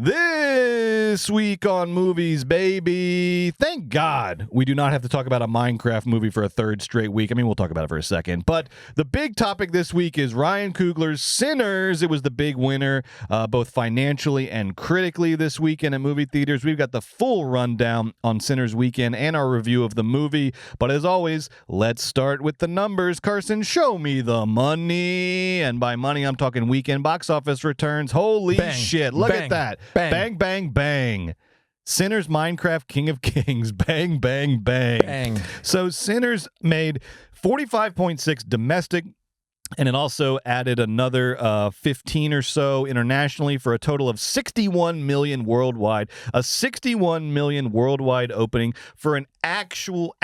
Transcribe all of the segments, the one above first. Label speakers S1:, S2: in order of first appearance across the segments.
S1: This week on Movies, baby. Thank God we do not have to talk about a Minecraft movie for a third straight week. I mean, we'll talk about it for a second. But the big topic this week is Ryan Coogler's Sinners. It was the big winner, both financially and critically this weekend at movie theaters. We've got the full rundown on Sinners weekend and our review of the movie. But as always, let's start with the numbers. Carson, show me the money. And by money, I'm talking weekend box office returns. Holy shit. Look at that. Bang, bang, bang. Sinners, Minecraft, King of Kings. Bang, bang, bang.
S2: Bang.
S1: So Sinners made 45.6 domestic, and it also added another 15 or so internationally for a total of 61 million worldwide. A 61 million worldwide opening for an actual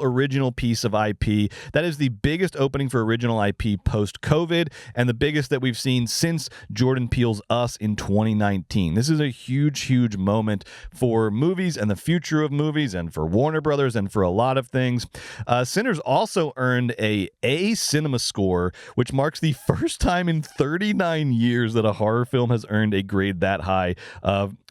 S1: original piece of IP. That is the biggest opening for original IP post-COVID and the biggest that we've seen since Jordan Peele's Us in 2019. This is a huge moment for movies and the future of movies and for Warner Brothers and for a lot of things. Sinners also earned a cinema score, which marks the first time in 39 years that a horror film has earned a grade that high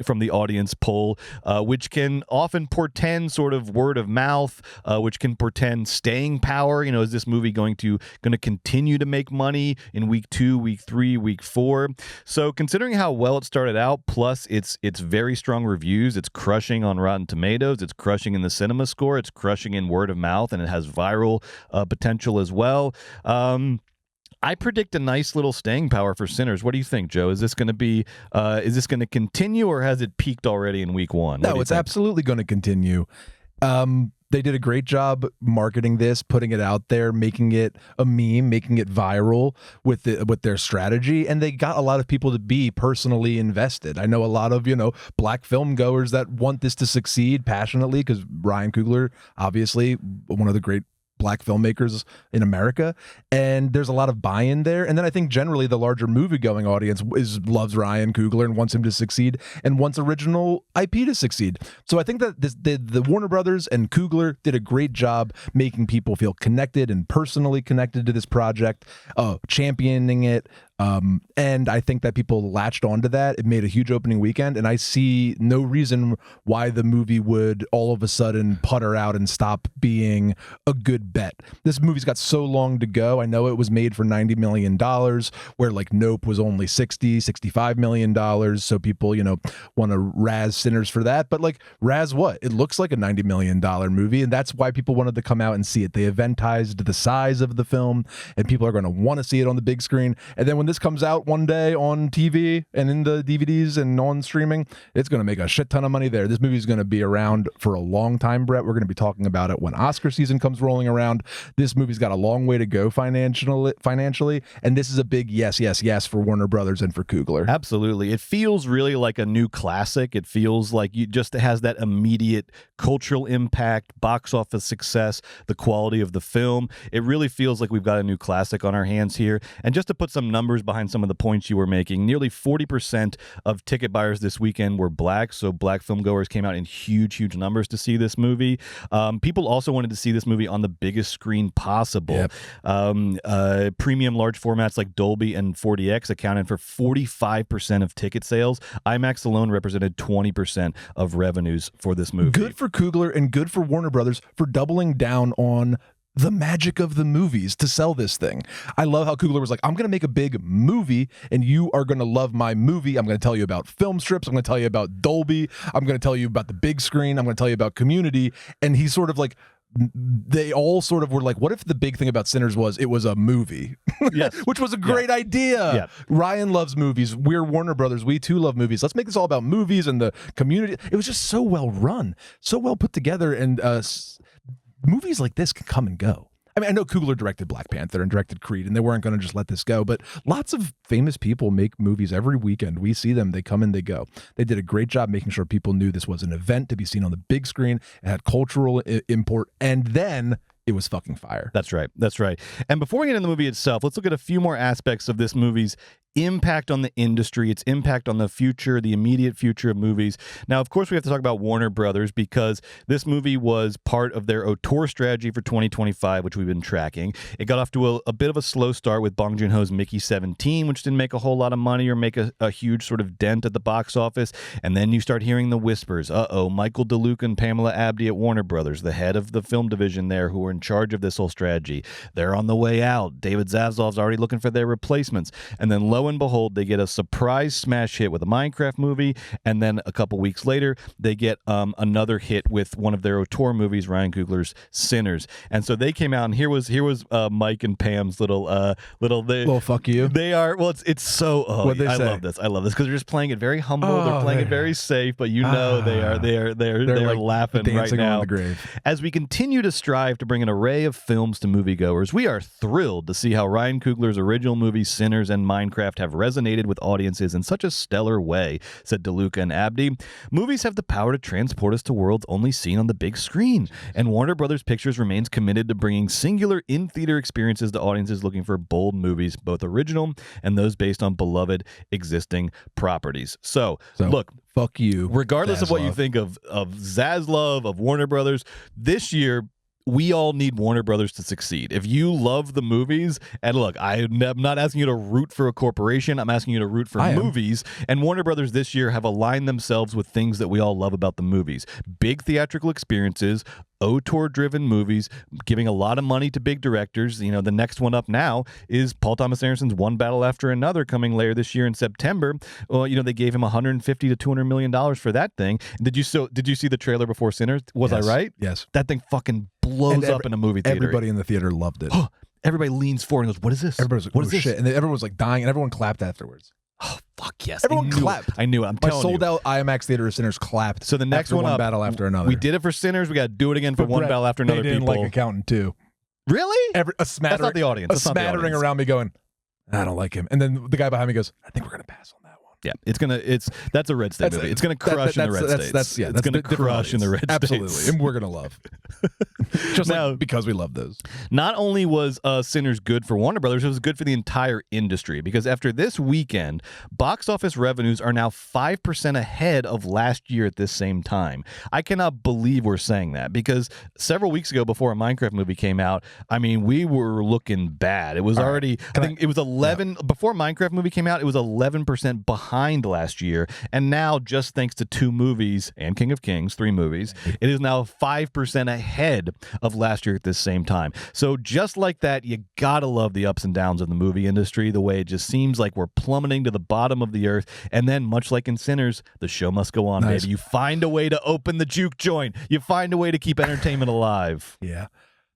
S1: from the audience poll, which can often portend sort of word of mouth, which can portend staying power. You know, is this movie going to continue to make money in week 2, week 3, week 4? So considering how well it started out, plus its very strong reviews, it's crushing on Rotten Tomatoes, it's crushing in the cinema score, it's crushing in word of mouth, and it has viral potential as well. I predict a nice little staying power for Sinners. What do you think, Joe? Is this going to continue, or has it peaked already in week 1?
S2: No, it's absolutely going to continue. They did a great job marketing this, putting it out there, making it a meme, making it viral with their strategy, and they got a lot of people to be personally invested. I know a lot of, black film goers that want this to succeed passionately because Ryan Coogler, obviously one of the great black filmmakers in America, and there's a lot of buy-in there. And then I think generally the larger movie-going audience loves Ryan Coogler and wants him to succeed and wants original IP to succeed. So I think that the Warner Brothers and Coogler did a great job making people feel connected and personally connected to this project, championing it. And I think that people latched onto that. It made a huge opening weekend, and I see no reason why the movie would all of a sudden putter out and stop being a good bet. This movie's got so long to go. I know it was made for $90 million, where like Nope was only $65 million. So people, want to razz Sinners for that. But like, razz what? It looks like a $90 million movie, and that's why people wanted to come out and see it. They eventized the size of the film, and people are going to want to see it on the big screen. And then when this comes out one day on TV and in the DVDs and on streaming, it's going to make a shit ton of money there. This movie is going to be around for a long time, Brett. We're going to be talking about it when Oscar season comes rolling around. This movie's got a long way to go financially, and this is a big yes for Warner Brothers and for Coogler.
S1: Absolutely. It feels really like a new classic. It feels like it has that immediate cultural impact, box office success, the quality of the film. It really feels like we've got a new classic on our hands here. And just to put some numbers behind some of the points you were making, nearly 40% of ticket buyers this weekend were black, so black film goers came out in huge numbers to see this movie. People also wanted to see this movie on the biggest screen possible. Yep. Premium large formats like Dolby and 4DX accounted for 45% of ticket sales. IMAX alone represented 20% of revenues for this movie.
S2: Good for Coogler and good for Warner Brothers for doubling down on the magic of the movies to sell this thing. I love how Coogler was like, I'm going to make a big movie and you are going to love my movie. I'm going to tell you about film strips. I'm going to tell you about Dolby. I'm going to tell you about the big screen. I'm going to tell you about Community. And he's sort of like, they all sort of were like, what if the big thing about Sinners was it was a movie? Yes. Which was a great idea. Yeah. Ryan loves movies. We're Warner Brothers. We too love movies. Let's make this all about movies and the community. It was just so well run, so well put together, and movies like this can come and go. I mean, I know Coogler directed Black Panther and directed Creed, and they weren't going to just let this go, but lots of famous people make movies every weekend. We see them. They come and they go. They did a great job making sure people knew this was an event to be seen on the big screen. It had cultural import, and then it was fucking fire.
S1: That's right. And before we get into the movie itself, let's look at a few more aspects of this movie's impact on the industry, its impact on the future, the immediate future of movies. Now, of course, we have to talk about Warner Brothers because this movie was part of their auteur strategy for 2025, which we've been tracking. It got off to a bit of a slow start with Bong Joon-ho's Mickey 17, which didn't make a whole lot of money or make a huge sort of dent at the box office. And then you start hearing the whispers. Michael DeLuca and Pamela Abdy at Warner Brothers, the head of the film division there, who are in charge of this whole strategy. They're on the way out. David Zaslav's already looking for their replacements. And then lo and behold, they get a surprise smash hit with a Minecraft movie. And then a couple weeks later, they get another hit with one of their auteur movies, Ryan Coogler's Sinners. And so they came out, and here was Mike and Pam's little
S2: fuck you.
S1: They are, well, it's so,
S2: What'd they say?
S1: I love this because they're just playing it very humble. They're playing it very safe, but they're
S2: like
S1: laughing right
S2: dancing
S1: now.
S2: on the grave.
S1: As we continue to strive to bring an array of films to moviegoers, we are thrilled to see how Ryan Coogler's original movies Sinners and Minecraft have resonated with audiences in such a stellar way, said DeLuca and Abdi. Movies have the power to transport us to worlds only seen on the big screen, and Warner Brothers Pictures remains committed to bringing singular in-theater experiences to audiences looking for bold movies, both original and those based on beloved existing properties. So look,
S2: fuck you.
S1: Regardless of what you
S2: Zaslav.
S1: think of Zaslav, of Warner Brothers, this year we all need Warner Brothers to succeed. If you love the movies, and look, I'm not asking you to root for a corporation, I'm asking you to root for movies, and Warner Brothers this year have aligned themselves with things that we all love about the movies. Big theatrical experiences, auteur-driven movies, giving a lot of money to big directors. You know, the next one up now is Paul Thomas Anderson's One Battle After Another, coming later this year in September. Well, you know, they gave him $150 to $200 million for that thing. Did you see the trailer before Sinners? Was I right?
S2: Yes.
S1: That thing fucking blows up in a movie theater.
S2: Everybody in the theater loved it.
S1: Everybody leans forward and goes, "What is this?
S2: Everybody's like,
S1: what is this?"
S2: Shit. And then everyone was like dying, and everyone clapped afterwards.
S1: Oh, fuck yes.
S2: Everyone clapped.
S1: I knew it. I'm
S2: My
S1: telling you.
S2: sold-out IMAX theater of Sinners clapped.
S1: So the next one up,
S2: battle after another.
S1: We did it for Sinners. We got to do it again for One Battle After Another.
S2: They didn't
S1: people.
S2: like Accountant too.
S1: Really?
S2: A smattering.
S1: That's not the audience.
S2: A smattering around me going, I don't like him. And then the guy behind me goes, I think we're gonna pass on that one.
S1: Yeah, that's a red state movie. It's gonna crush in the red states. It's gonna crush in the red states.
S2: Absolutely, and we're gonna love. Just now, because we love those.
S1: Not only was Sinners good for Warner Brothers, it was good for the entire industry, because after this weekend, box office revenues are now 5% ahead of last year at this same time. I cannot believe we're saying that, because several weeks ago, before a Minecraft movie came out, I mean, we were looking bad. It was already, I think it was 11, before Minecraft movie came out, it was 11% behind last year, and now, just thanks to 2 movies and King of Kings, 3 movies, it is now 5% ahead of last year at this same time. So just like that, you gotta love the ups and downs of the movie industry, the way it just seems like we're plummeting to the bottom of the earth, and then, much like in Sinners, the show must go on, baby. You find a way to open the juke joint. You find a way to keep entertainment alive.
S2: Yeah.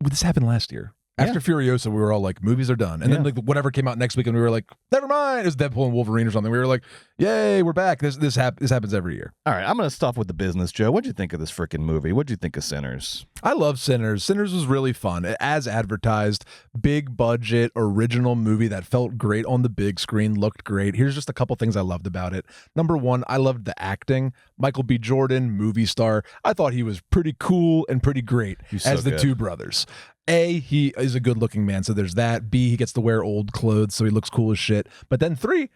S2: Well, this happened last year. After Furiosa, we were all like, movies are done. And then like whatever came out next week, and we were like, never mind. It was Deadpool and Wolverine or something. We were like, yay, we're back. This happens every year.
S1: All right, I'm going to stop with the business, Joe. What'd you think of this freaking movie? What'd you think of Sinners?
S2: I love Sinners. Sinners was really fun. As advertised, big budget, original movie that felt great on the big screen, looked great. Here's just a couple things I loved about it. Number one, I loved the acting. Michael B. Jordan, movie star. I thought he was pretty cool and pretty great as the two brothers. A, he is a good-looking man, so there's that. B, he gets to wear old clothes, so he looks cool as shit. But then 3,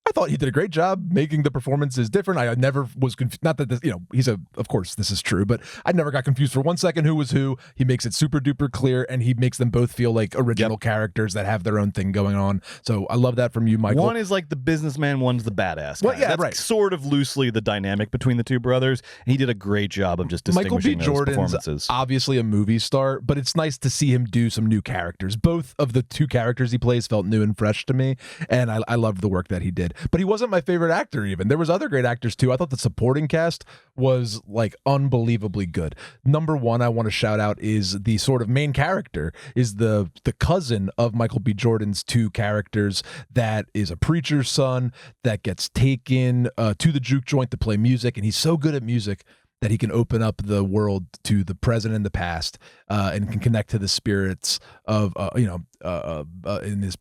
S2: I thought he did a great job making the performances different. I never was confused. Not that this, of course this is true, but I never got confused for 1 second who was who. He makes it super duper clear, and he makes them both feel like original characters that have their own thing going on. So I love that from you, Michael.
S1: One is like the businessman, one's the badass guy.
S2: Well, yeah,
S1: that's sort of loosely the dynamic between the two brothers. And he did a great job of just distinguishing those performances.
S2: Michael B. Jordan's obviously a movie star, but it's nice to see him do some new characters. Both of the 2 characters he plays felt new and fresh to me, and I loved the work that he did. But he wasn't my favorite actor even. There was other great actors too. I thought the supporting cast was like unbelievably good. Number one I want to shout out is the sort of main character, is the cousin of Michael B. Jordan's 2 characters, that is a preacher's son that gets taken to the juke joint to play music, and he's so good at music that he can open up the world to the present and the past, and can connect to the spirits of in his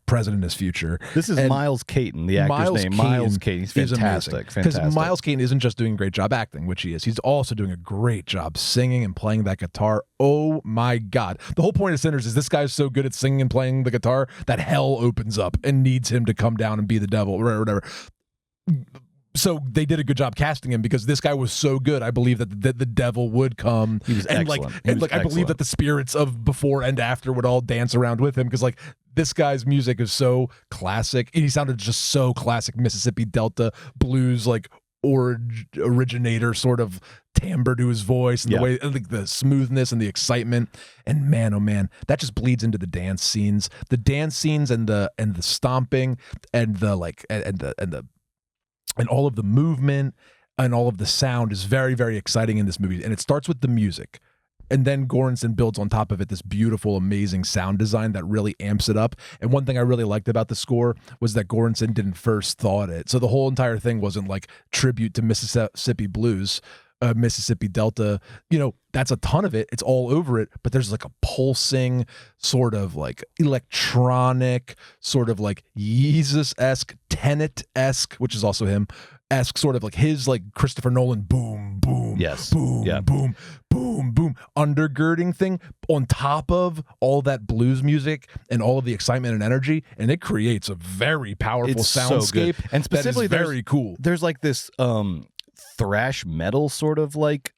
S2: present in his future.
S1: This is Miles Caton, the actor's name. Miles Caton. He's fantastic.
S2: Because Miles Caton isn't just doing a great job acting, which he is. He's also doing a great job singing and playing that guitar. Oh my God. The whole point of Sinners is this guy's so good at singing and playing the guitar that hell opens up and needs him to come down and be the devil or whatever. So they did a good job casting him because this guy was so good. I believe that the devil would come.
S1: He was excellent.
S2: I believe that the spirits of before and after would all dance around with him because like this guy's music is so classic. He sounded just so classic Mississippi Delta blues, like originator sort of timbre to his voice and the way, like the smoothness and the excitement. And man, oh man, that just bleeds into the dance scenes. The dance scenes and the stomping and the like and all of the movement and all of the sound is very, very exciting in this movie. And it starts with the music. And then Göransson builds on top of it this beautiful, amazing sound design that really amps it up. And one thing I really liked about the score was that Göransson didn't first thought it. So the whole entire thing wasn't like tribute to Mississippi blues, Mississippi Delta. You know, that's a ton of it. It's all over it. But there's like a pulsing sort of like electronic, sort of like Yeezus-esque, Tenet-esque, which is also him, esque sort of like his like Christopher Nolan boom, boom, boom, boom, boom, boom, undergirding thing on top of all that blues music and all of the excitement and energy, and it creates a very powerful soundscape.
S1: So and specifically,
S2: very cool.
S1: There's like this thrash metal sort of like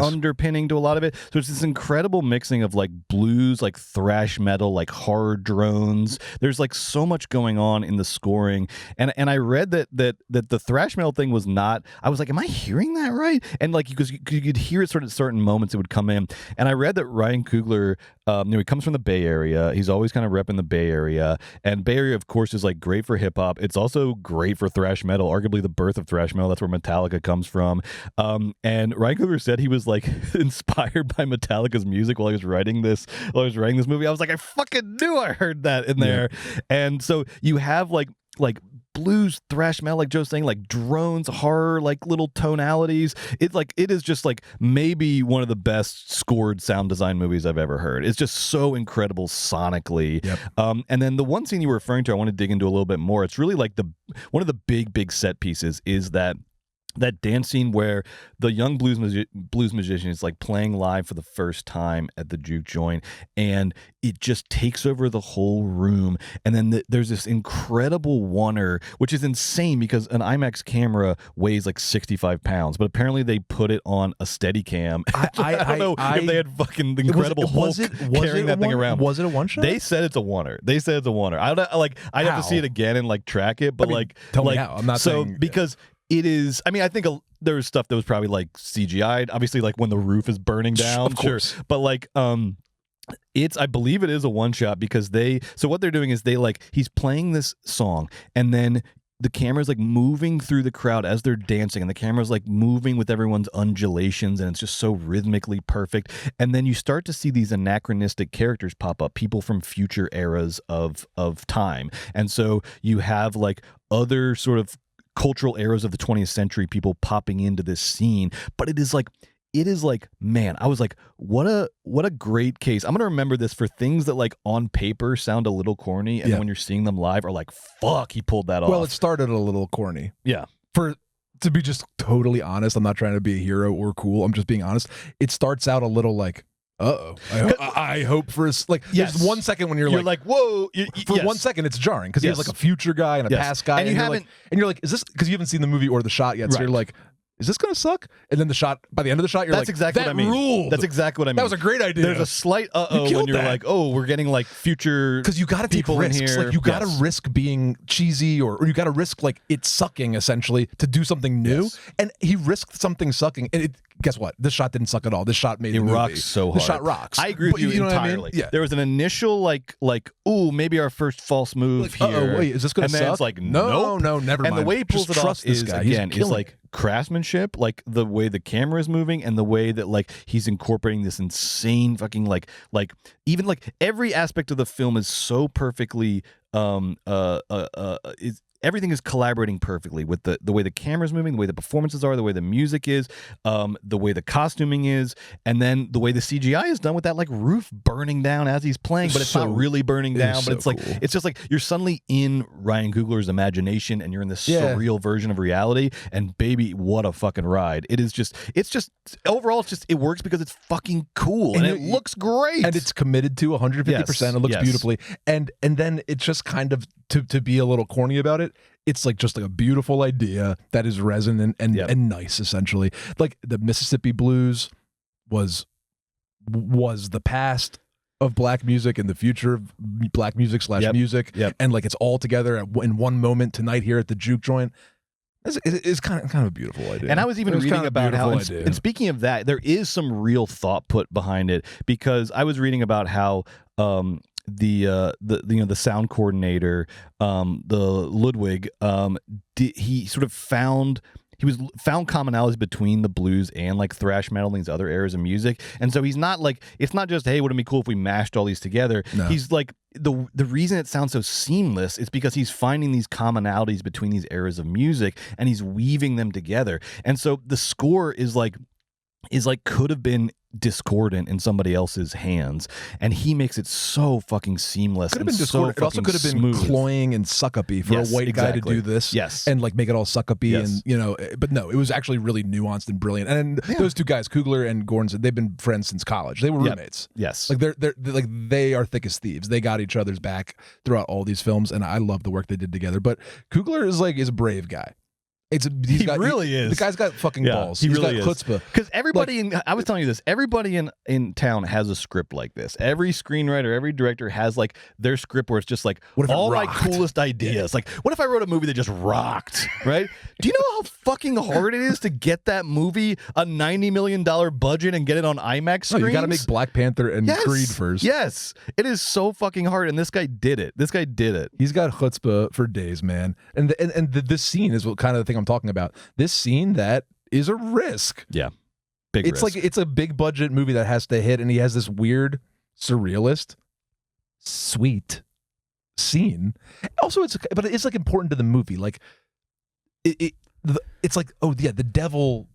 S1: underpinning to a lot of it. So it's this incredible mixing of like blues, like thrash metal, like hard drones. There's like so much going on in the scoring. And I read that the thrash metal thing was not, I was like, am I hearing that right? And like, because you could hear it sort of certain moments it would come in. And I read that Ryan Coogler, he comes from the Bay Area. He's always kind of repping the Bay Area. And Bay Area, of course, is like great for hip hop. It's also great for thrash metal, arguably the birth of thrash metal. That's where Metallica comes from. And Ryan Coogler said he was like inspired by Metallica's music while he was writing this movie. I was like, I fucking knew I heard that in there. And so you have like blues, thrash metal, like Joe's saying, like drones, horror, like little tonalities. It is just like maybe one of the best scored sound design movies I've ever heard. It's just so incredible sonically. And then the one scene you were referring to, I want to dig into a little bit more. It's really like one of the big set pieces is that dance scene where the young blues musician is like playing live for the first time at the juke joint, and it just takes over the whole room. And then there's this incredible oneer, which is insane because an IMAX camera weighs like 65 pounds, but apparently they put it on a Steadicam. I don't know if they had fucking incredible Hulk carrying that thing around.
S2: Was it a one shot?
S1: They said it's a oneer. I don't I'd have to see it again and like track it, but
S2: tell me how. I'm not saying
S1: because it is, I mean, I think there was stuff that was probably like CGI'd, obviously, like when the roof is burning down.
S2: Of course.
S1: Sure. But like, I believe it is a one shot because so what they're doing is he's playing this song and then the camera's like moving through the crowd as they're dancing, and the camera's like moving with everyone's undulations, and it's just so rhythmically perfect. And then you start to see these anachronistic characters pop up, people from future eras of time. And so you have like other sort of cultural eras of the 20th century people popping into this scene, but it is like, man, I was like, what a great case. I'm gonna remember this for things that like on paper sound a little corny, and then when you're seeing them live are like, fuck, he pulled that off.
S2: Well, it started a little corny.
S1: Yeah.
S2: To be just totally honest, I'm not trying to be a hero or cool, I'm just being honest. It starts out a little like, I hope for there's 1 second when you're like whoa, for 1 second it's jarring because he has like a future guy and a past guy, and you're like, is this, because you haven't seen the movie or the shot yet, so you're like, is this gonna suck? And then by the end of the shot, you're
S1: That's
S2: like,
S1: exactly what I mean.
S2: Ruled.
S1: That's exactly what I mean.
S2: That was a great idea.
S1: There's a slight when you're like, oh, we're getting like future,
S2: because you got to take risks.
S1: Here.
S2: Like you got to risk being cheesy, or you got to risk like it sucking essentially to do something new. Yes. And he risked something sucking, and guess what? This shot didn't suck at all. This shot made the movie.
S1: Rocks so hard.
S2: This shot rocks.
S1: I agree with you entirely. I mean? Yeah. There was an initial like, ooh, maybe our first false move here.
S2: Wait, is this gonna suck?
S1: And then it's like,
S2: no, never mind.
S1: And the way he pulls it off is like craftsmanship, like the way the camera is moving and the way that like he's incorporating this insane fucking like even like every aspect of the film is so perfectly everything is collaborating perfectly with the way the camera's moving, the way the performances are, the way the music is, the way the costuming is, and then the way the CGI is done with that like roof burning down as he's playing, but it's not really burning down, but it's like cool. It's just like you're suddenly in Ryan Coogler's imagination and you're in this surreal version of reality, and baby, what a fucking ride. It's just overall it works because it's fucking cool and it looks great.
S2: And it's committed to 150%. It looks beautifully. And then it's just kind of to be a little corny about it, it's like just like a beautiful idea that is resonant and nice, essentially. Like the Mississippi Blues was the past of black music and the future of black music / music. And like it's all together in one moment tonight here at the Juke Joint. It's kind of a beautiful idea.
S1: And I was even reading about how, and speaking of that, there is some real thought put behind it, because I was reading about how the sound coordinator, the Ludwig, he sort of found commonalities between the blues and like thrash metal and these other eras of music. And so he's not like, it's not just, hey, wouldn't it be cool if we mashed all these together? No. He's like, the reason it sounds so seamless is because he's finding these commonalities between these eras of music and he's weaving them together. And so the score is like could have been discordant in somebody else's hands, and he makes it so fucking seamless.
S2: Could have been discordant. It also could have been cloying and suck-uppy for a white guy to do this. And like make it all suck-uppy and but no, it was actually really nuanced and brilliant. And those two guys, Coogler and Gordon, they've been friends since college. They were roommates. Like they're like they are thick as thieves. They got each other's back throughout all these films, and I love the work they did together. But Coogler is a brave guy. He really is. The guy's got fucking balls. He's really got chutzpah.
S1: Because everybody, I was telling you this, everybody in town has a script like this. Every screenwriter, every director has like their script where it's just like all my coolest ideas. Like, what if I wrote a movie that just rocked, right? Do you know how fucking hard it is to get that movie a $90 million budget and get it on IMAX screens?
S2: No, you got to make Black Panther and Creed first.
S1: Yes, it is so fucking hard, and this guy did it. He's
S2: got chutzpah for days, man. And this scene is what kind of the thing I'm talking about. This scene that is a risk.
S1: Yeah. Big risk.
S2: Like it's a big budget movie that has to hit, and he has this weird surrealist sweet scene. Also but it's like important to the movie. Like it's like, oh yeah, the devil,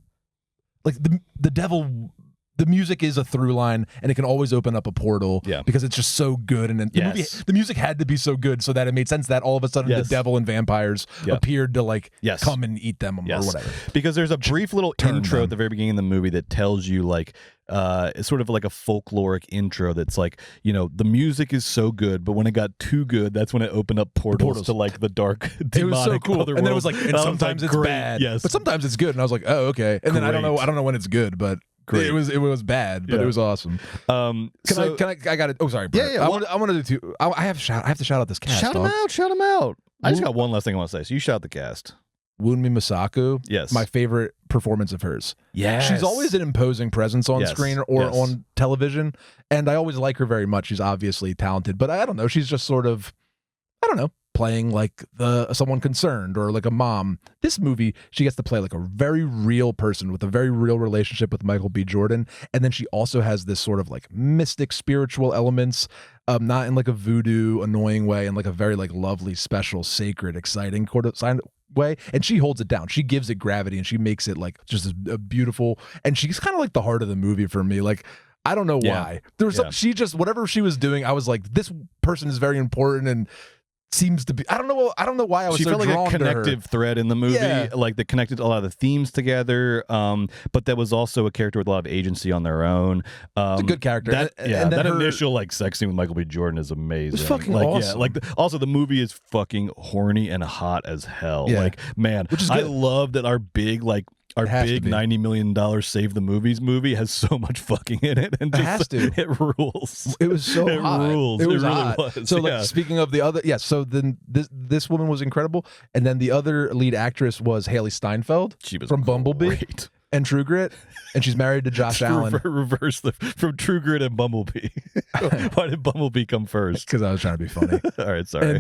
S2: like the devil, the music is a through line, and it can always open up a portal because it's just so good. And then the music had to be so good so that it made sense that all of a sudden the devil and vampires appeared to like come and eat them or whatever.
S1: Because there's a brief little intro at the very beginning of the movie that tells you like, it's sort of like a folkloric intro that's like, the music is so good, but when it got too good, that's when it opened up portals to like the dark, demonic,
S2: it was so cool.
S1: And
S2: then it was like, and sometimes it's bad, but sometimes it's good. And I was like, oh, okay. And then I don't know when it's good, but great. It was bad, but it was awesome. I got it. Oh, sorry. Brett. I want to do two. I have to shout out this cast.
S1: Shout them out. I just got one last thing I want to say. So you shout the cast.
S2: Wunmi Masaku.
S1: Yes.
S2: My favorite performance of hers.
S1: Yes.
S2: She's always an imposing presence on screen or on television, and I always like her very much. She's obviously talented, but I don't know. She's just sort of, playing like someone concerned or like a mom. This movie, she gets to play like a very real person with a very real relationship with Michael B. Jordan, and then she also has this sort of like mystic spiritual elements, not in like a voodoo annoying way, in like a very like lovely, special, sacred, exciting way. And she holds it down. She gives it gravity, and she makes it like just a beautiful. And she's kind of like the heart of the movie for me. Like, I don't know why. There was she just, whatever she was doing, I was like, this person is very important and seems to be. I don't know why I was.
S1: She felt like a
S2: connective
S1: connective thread in the movie, like that connected a lot of the themes together. But that was also a character with a lot of agency on their own.
S2: It's a good character.
S1: That initial like sex scene with Michael B. Jordan is amazing.
S2: It's fucking awesome.
S1: Also the movie is fucking horny and hot as hell.
S2: Yeah.
S1: Like, man,
S2: which is
S1: I
S2: good.
S1: love that our big $90 million Save the Movies movie has so much fucking in it, and just it rules.
S2: It was so hot.
S1: Rules.
S2: It was
S1: really
S2: hot.
S1: Was.
S2: So like, speaking of the other, so then this woman was incredible, and then the other lead actress was Haley Steinfeld.
S1: She was
S2: from Bumblebee
S1: great.
S2: And True Grit, and she's married to Josh Allen.
S1: Reverse from True Grit and Bumblebee. Why did Bumblebee come first?
S2: Because I was trying to be funny.
S1: All right, sorry.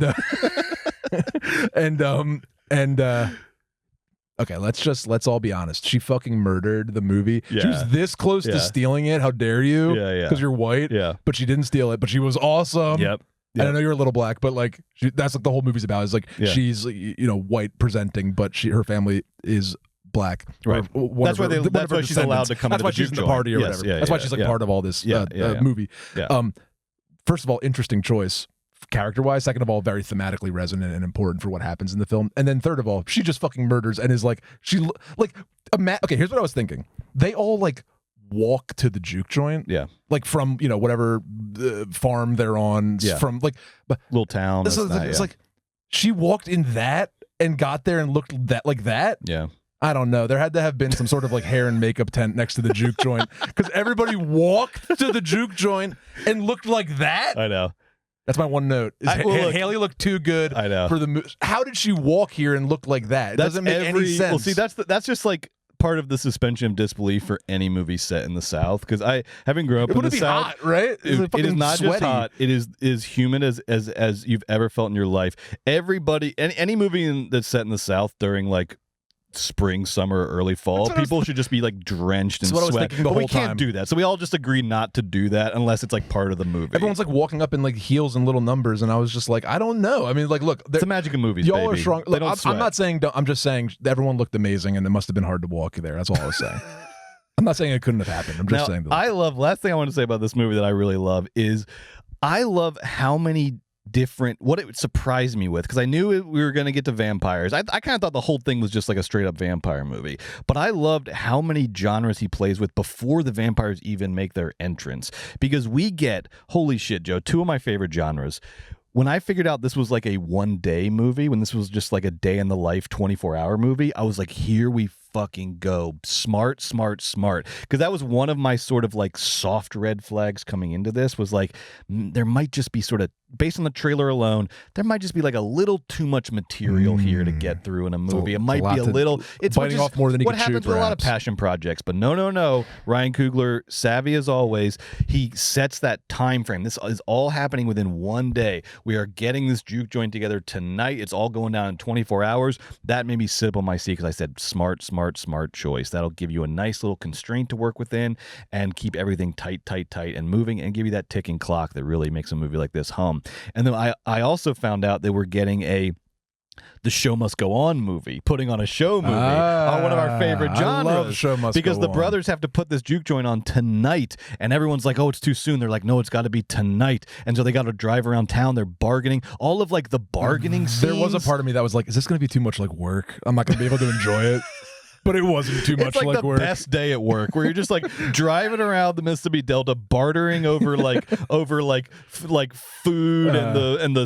S2: Okay, let's all be honest. She fucking murdered the movie.
S1: Yeah.
S2: She was this close to stealing it. How dare you?
S1: Yeah.
S2: Because you're white.
S1: Yeah.
S2: But she didn't steal it. But she was awesome.
S1: Yep.
S2: And I know you're a little black, but like that's what the whole movie's about. Is like she's white presenting, but her family is black.
S1: Right. That's why that's why she's allowed to come.
S2: That's
S1: to
S2: why
S1: the
S2: she's in the
S1: joint.
S2: party or whatever. That's why she's like part of all this movie.
S1: Yeah.
S2: First of all, interesting choice character-wise. Second of all, very thematically resonant and important for what happens in the film. And then third of all, she just fucking murders and is like okay, here's what I was thinking. They all like walk to the juke joint.
S1: Yeah.
S2: Like from, whatever farm they're on.
S1: Yeah.
S2: From like
S1: little town.
S2: It's like she walked in that and got there and looked like that.
S1: Yeah.
S2: I don't know. There had to have been some sort of like hair and makeup tent next to the juke joint because everybody walked to the juke joint and looked like that.
S1: I know.
S2: That's my one note. Haley looked too good.
S1: I know.
S2: For the how did she walk here and look like that? It doesn't make any sense.
S1: Well, see, that's just like part of the suspension of disbelief for any movie set in the South. Because having grown up in the South,
S2: hot, right?
S1: It is not
S2: sweaty.
S1: just hot. It is humid as you've ever felt in your life. Everybody, any movie that's set in the South during like spring, summer, early fall, people should just be like drenched in sweat. But we can't do that, so we all just agree not to do that unless it's like part of the movie.
S2: Everyone's like walking up in like heels and little numbers, and I was just like, I don't know. I mean, like, look,
S1: it's the magic of movies.
S2: Y'all
S1: baby.
S2: are strong. Look,
S1: I'm
S2: not saying. I'm just saying everyone looked amazing, and it must have been hard to walk there. That's all I was saying. I'm not saying it couldn't have happened. I'm just saying.
S1: Last thing I want to say about this movie that I really love is I love how many what it surprised me with, because I knew we were going to get to vampires. I kind of thought the whole thing was just like a straight up vampire movie, but I loved how many genres he plays with before the vampires even make their entrance, because we get, holy shit, Joe, two of my favorite genres. When I figured out this was like a one-day movie, when this was just like a day in the life 24-hour movie, I was like, here we fucking go. Smart. Because that was one of my sort of like soft red flags coming into this, was like, there might just be sort of, based on the trailer alone, there might just be like a little too much material here to get through in a movie. It might be a little, it's
S2: biting off more than he
S1: what
S2: can chew,
S1: happens with a lot of passion projects. But no. Ryan Coogler, savvy as always, he sets that time frame. This is all happening within one day. We are getting this juke joint together tonight. It's all going down in 24 hours. That made me sit up on my seat because I said, smart choice. That'll give you a nice little constraint to work within and keep everything tight and moving, and give you that ticking clock that really makes a movie like this hum. And then I also found out that we're getting the Show Must Go On movie, putting on a show movie, one of our favorite genres.
S2: I love Show Must
S1: because
S2: Go
S1: the
S2: On.
S1: brothers have to put this juke joint on tonight, and everyone's like, oh, it's too soon. They're like, no, it's got to be tonight. And so they got to drive around town. They're bargaining. All of like the bargaining scenes.
S2: There was a part of me that was like, is this going to be too much like work? I'm not going to be able to enjoy it. But it wasn't too much
S1: it's like the
S2: work.
S1: Best day at work, where you're just like driving around the Mississippi Delta, bartering over food and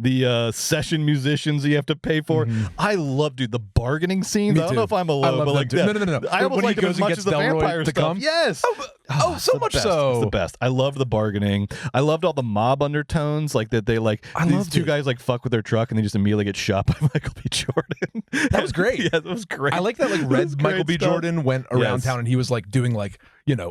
S1: the session musicians you have to pay for.
S2: Mm-hmm.
S1: I love, dude, the barganing scenes. I don't know if I'm alone, but like
S2: No.
S1: I almost like them as much as the vampire stuff.
S2: Come?
S1: Yes.
S2: So much
S1: best.
S2: so.
S1: It's the best. I love the bargaining. I loved all the mob undertones, like that they like. These two guys like fuck with their truck and they just immediately get shot by Michael B. Jordan.
S2: That was great.
S1: Yeah, that was great.
S2: I like that. Like Red Michael B.
S1: stuff.
S2: Jordan went around town and he was like doing like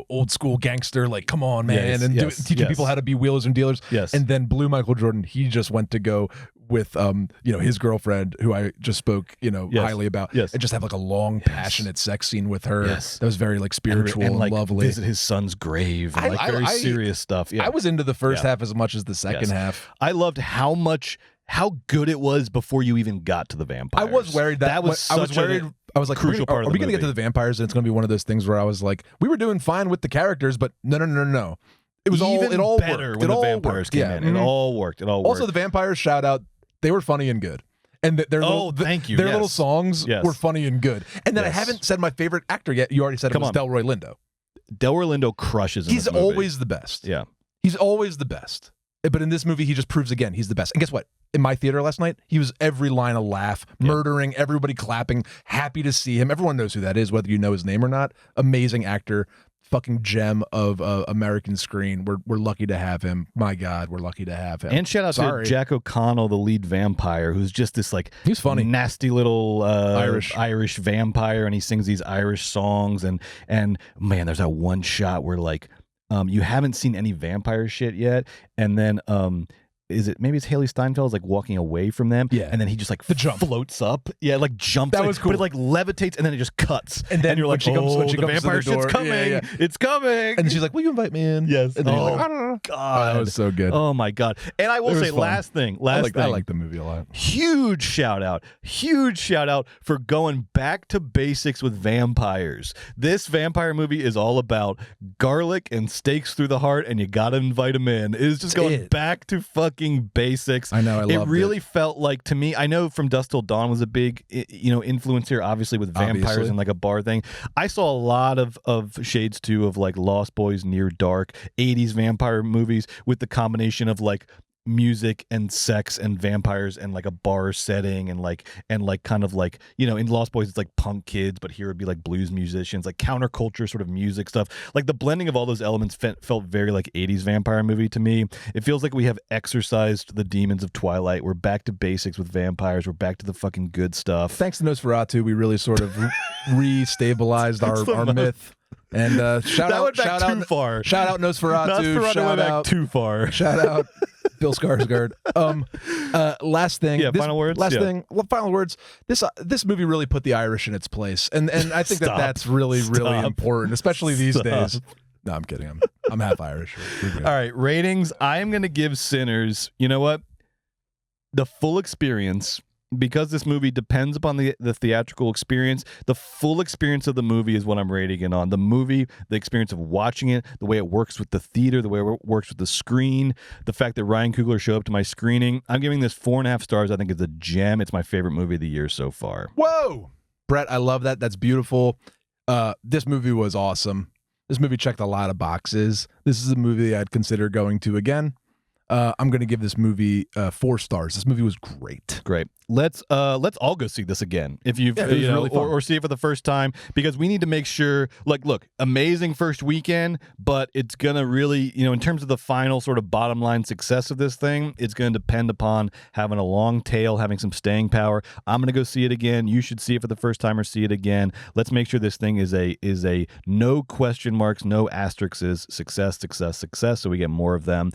S2: old school gangster, like come on man, teaching people how to be wheelers and dealers.
S1: Yes.
S2: And then Blue Michael Jordan, he just went to go with his girlfriend, who I just spoke highly about, and just have like a long passionate sex scene with her. That was very like spiritual and
S1: like,
S2: lovely.
S1: Visit his son's grave and like very serious stuff. Yeah,
S2: I was into the first half as much as the second half.
S1: I loved how good it was before you even got to the vampires.
S2: I was worried that was I was worried. I was like,
S1: crucial part of the
S2: movie. Are we going to get to the vampires? And it's going to be one of those things where I was like, we were doing fine with the characters, but no. It was
S1: even
S2: all
S1: better
S2: worked.
S1: when the vampires came in.
S2: Mm-hmm.
S1: It all worked.
S2: Also, the vampires, shout out, they were funny and good. And their
S1: thank you.
S2: Their little songs were funny and good. And then I haven't said my favorite actor yet. You already said it was Delroy Lindo.
S1: Delroy Lindo crushes in
S2: He's
S1: this movie.
S2: always the best.
S1: Yeah.
S2: He's always the best. But in this movie, he just proves again he's the best. And guess what? In my theater last night, he was every line a laugh, murdering, everybody clapping, happy to see him. Everyone knows who that is, whether you know his name or not. Amazing actor, fucking gem of American screen. We're lucky to have him. My God, we're lucky to have him.
S1: And shout out to Jack O'Connell, the lead vampire, who's just this like
S2: he's funny,
S1: nasty little Irish vampire, and he sings these Irish songs. And man, there's that one shot where like you haven't seen any vampire shit yet, and then maybe it's Haley Steinfeld is like walking away from them, and then he just like floats up, like jumps.
S2: That was cool.
S1: But it like levitates, and then it just cuts,
S2: and then
S1: you're like,
S2: when she
S1: the
S2: comes
S1: vampire
S2: to the door,
S1: shit's coming, it's coming.
S2: And then she's like, will you invite me in?
S1: Yes.
S2: And then he's like, I don't know.
S1: God,
S2: that was so good.
S1: Oh my God. And I will say, last thing.
S2: I like the movie a lot.
S1: Huge shout out for going back to basics with vampires. This vampire movie is all about garlic and stakes through the heart, and you gotta invite them in. It is just going back to fucking basics.
S2: I know.
S1: It really felt like, to me, I know From Dusk Till Dawn was a big, influence here, obviously with vampires and like a bar thing. I saw a lot of shades too of like Lost Boys, Near Dark, 80s vampire movies with the combination of like music and sex and vampires and like a bar setting and like kind of like, in Lost Boys it's like punk kids, but here it'd be like blues musicians, like counterculture sort of music stuff. Like the blending of all those elements felt very like 80s vampire movie to me. It feels like we have exorcised the demons of Twilight. We're back to basics with vampires. We're back to the fucking good stuff.
S2: Thanks to Nosferatu, we really sort of re-stabilized our myth. And shout out Nosferatu. Shout out
S1: too far.
S2: Shout out Bill Skarsgård. Last thing.
S1: Final words.
S2: Final words. This movie really put the Irish in its place, and I think that's really important, especially these days. No, I'm kidding. I'm half Irish.
S1: All right, ratings. I am going to give Sinners. You know what? The full experience. Because this movie depends upon the theatrical experience, the full experience of the movie is what I'm rating it on. The movie, the experience of watching it, the way it works with the theater, the way it works with the screen, the fact that Ryan Coogler showed up to my screening. I'm giving this 4.5 stars. I think it's a gem. It's my favorite movie of the year so far.
S2: Whoa! Brett, I love that. That's beautiful. This movie was awesome. This movie checked a lot of boxes. This is a movie I'd consider going to again. I'm going to give this movie 4 stars. This movie was great.
S1: Great. Let's all go see this again if you've
S2: really
S1: or see it for the first time, because we need to make sure, like, look, amazing first weekend, but it's gonna really, in terms of the final sort of bottom line success of this thing, it's gonna depend upon having a long tail, having some staying power. I'm gonna go see it again. You should see it for the first time or see it again. Let's make sure this thing is a no question marks, no asterisks, success, so we get more of them.